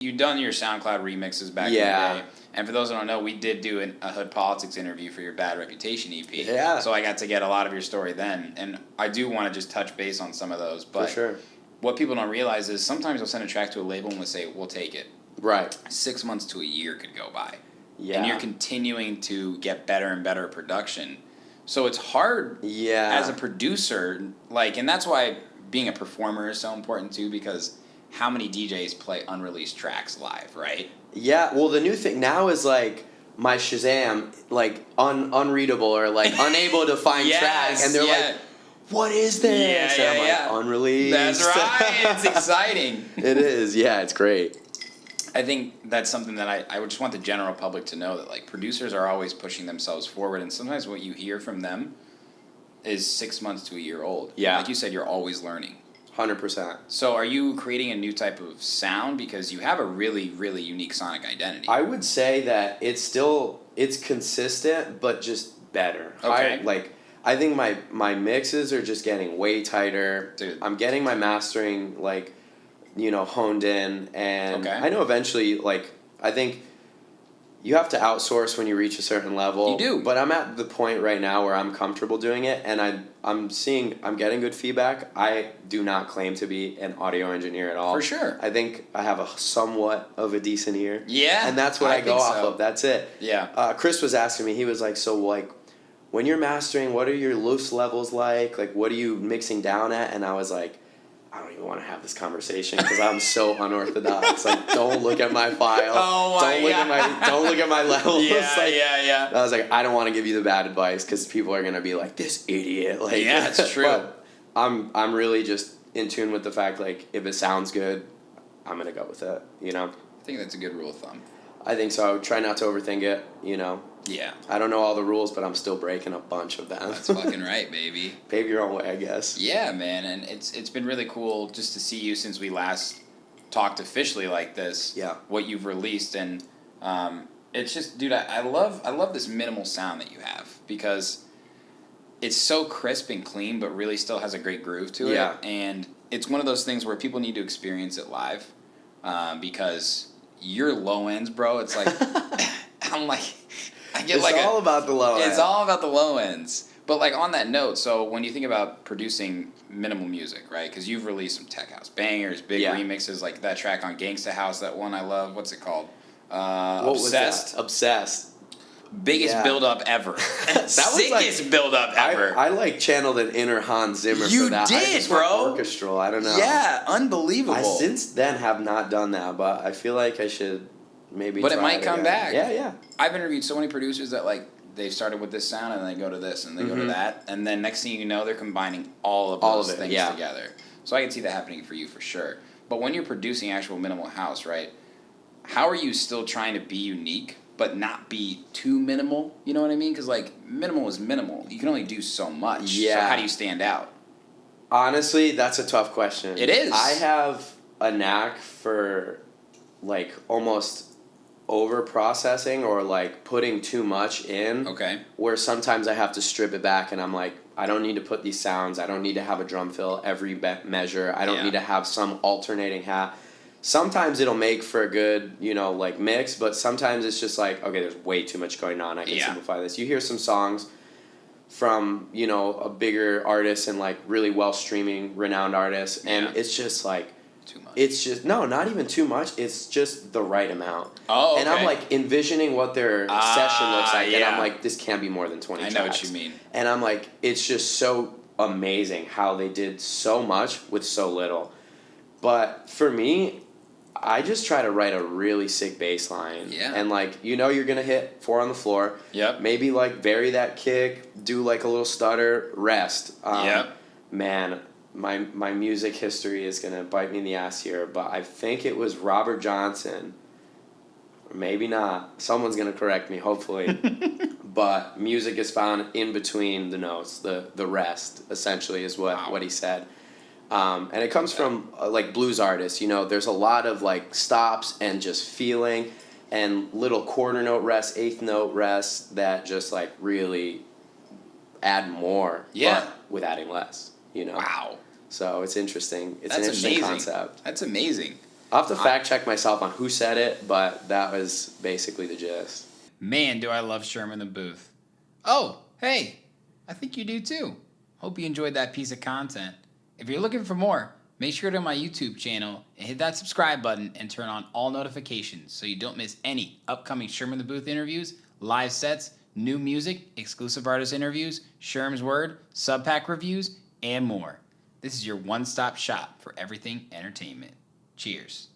you've done your SoundCloud remixes back in the day. And for those who don't know, we did do a Hood Politics interview for your Bad Reputation EP. Yeah. So I got to get a lot of your story then. And I do want to just touch base on some of those. But for sure. What people don't realize is sometimes they'll send a track to a label and we'll say, we'll take it. Right. 6 months to a year could go by. Yeah. And you're continuing to get better and better at production. So it's hard as a producer, and that's why being a performer is so important too, because how many DJs play unreleased tracks live, right? Yeah, well, the new thing now is, like, my Shazam, like, unreadable or, like, unable to find tracks, and they're like, what is this? And I'm like, unreleased. That's right. It's exciting. It is. Yeah, it's great. I think that's something that I would just want the general public to know, that, like, producers are always pushing themselves forward, and sometimes what you hear from them is 6 months to a year old. Yeah. Like you said, you're always learning. 100%. So are you creating a new type of sound? Because you have a really, really unique sonic identity. I would say that it's consistent, but just better. Okay. I think my mixes are just getting way tighter. Dude. I'm getting my mastering, honed in. And I know eventually, I think you have to outsource when you reach a certain level. You do. But I'm at the point right now where I'm comfortable doing it, and I'm getting good feedback. I do not claim to be an audio engineer at all. For sure. I think I have a somewhat of a decent ear. Yeah. And that's what I go off of. That's it. Yeah. Chris was asking me, he was like, when you're mastering, what are your loose levels like? Like, what are you mixing down at? And I was like, I don't even want to have this conversation because I'm so unorthodox. Like, don't look at my file. Don't look at my levels. Yeah. I was like, I don't want to give you the bad advice because people are gonna be like, this idiot. Like, yeah, it's true. But I'm really just in tune with the fact, like, if it sounds good, I'm gonna go with it. I think that's a good rule of thumb. I think so. Try not to overthink it. Yeah. I don't know all the rules, but I'm still breaking a bunch of them. That's fucking right, baby. Pave your own way, I guess. Yeah, man, and it's been really cool just to see you since we last talked officially like this. Yeah. What you've released, and it's just, dude, I love this minimal sound that you have, because it's so crisp and clean, but really still has a great groove to it. Yeah. And it's one of those things where people need to experience it live, because your low ends, bro. It's like I'm like. It's all about the low ends. It's all about the low ends. But, on that note, so when you think about producing minimal music, right? Because you've released some tech house bangers, big remixes, like that track on Gangsta House, that one I love. What's it called? Obsessed. Obsessed. Biggest build-up ever. Sickest build-up ever. I channeled an inner Hans Zimmer for that. You did, I just bro. went orchestral. I don't know. Yeah, unbelievable. I since then have not done that, but I feel like I should maybe But try it might come back. Yeah. I've interviewed so many producers that, they've started with this sound and they go to this and they go to that, and then next thing you know, they're combining all of those things together. So I can see that happening for you for sure. But when you're producing actual minimal house, right, how are you still trying to be unique but not be too minimal? You know what I mean? Because, minimal is minimal. You can only do so much. Yeah. So how do you stand out? Honestly, that's a tough question. It is. I have a knack for, almost over processing or putting too much in. Okay. Where sometimes I have to strip it back and I'm like, I don't need to put these sounds. I don't need to have a drum fill every measure. I don't need to have some alternating hat. Sometimes it'll make for a good, mix, but sometimes it's just okay, there's way too much going on. I can simplify this. You hear some songs from, a bigger artist and really well streaming, renowned artists, and it's just too much. It's just not even too much. It's just the right amount. Oh, okay. And I'm envisioning what their session looks like, and I'm like, this can't be more than 20 tracks. I know what you mean. And I'm like, it's just so amazing how they did so much with so little. But for me, I just try to write a really sick bass line. Yeah. And you're gonna hit 4 on the floor. Yep. Maybe vary that kick, do a little stutter, rest. Yep. Man, my music history is gonna bite me in the ass here, but I think it was Robert Johnson. Or maybe not. Someone's gonna correct me, hopefully. But music is found in between the notes. The rest, essentially, is what he said. And it comes from blues artists. There's a lot of stops and just feeling, and little quarter note rests, eighth note rests that just really add more. Yeah. But with adding less. Wow. So it's interesting. It's That's an interesting amazing. concept. That's amazing. I'll have to fact check myself on who said it, but that was basically the gist. Man, do I love Sherm in the booth. Oh, hey, I think you do too. Hope you enjoyed that piece of content. If you're looking for more, make sure to go to my YouTube channel and hit that subscribe button and turn on all notifications so you don't miss any upcoming Sherm in the Booth interviews, live sets, new music, exclusive artist interviews, Sherm's Word, sub-pack reviews, and more. This is your one-stop shop for everything entertainment. Cheers.